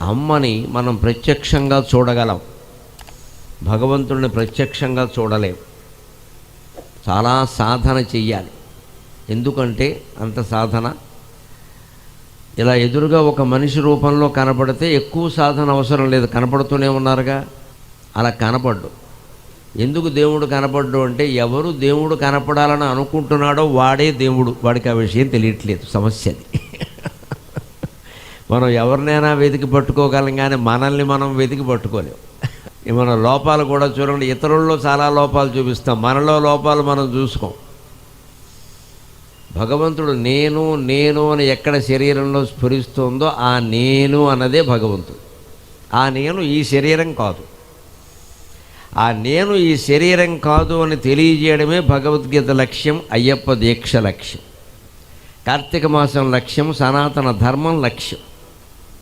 అమ్మని మనం ప్రత్యక్షంగా చూడగలం, భగవంతుడిని ప్రత్యక్షంగా చూడలేం. చాలా సాధన చెయ్యాలి. ఎందుకంటే అంత సాధన, ఇలా ఎదురుగా ఒక మనిషి రూపంలో కనపడితే ఎక్కువ సాధన అవసరం లేదు, కనపడుతూనే ఉన్నారుగా. అలా కనపడ్డు. ఎందుకు దేవుడు కనపడ్డు అంటే, ఎవరు దేవుడు కనపడాలని అనుకుంటున్నాడో వాడే దేవుడు, వాడికి ఆ విషయం తెలియట్లేదు. సమస్యది. మనం ఎవరినైనా వెతికి పట్టుకోగలం, కానీ మనల్ని మనం వెతికి పట్టుకోలేము. మన లోపాలు కూడా చూడండి, ఇతరుల్లో చాలా లోపాలు చూపిస్తాం, మనలో లోపాలు మనం చూసుకోం. భగవంతుడు నేను నేను అని ఎక్కడ శరీరంలో స్ఫురిస్తుందో ఆ నేను అన్నదే భగవంతుడు. ఆ నేను ఈ శరీరం కాదు, ఆ నేను ఈ శరీరం కాదు అని తెలియజేయడమే భగవద్గీత లక్ష్యం, అయ్యప్ప దీక్ష లక్ష్యం, కార్తీక మాసం లక్ష్యం, సనాతన ధర్మం లక్ష్యం.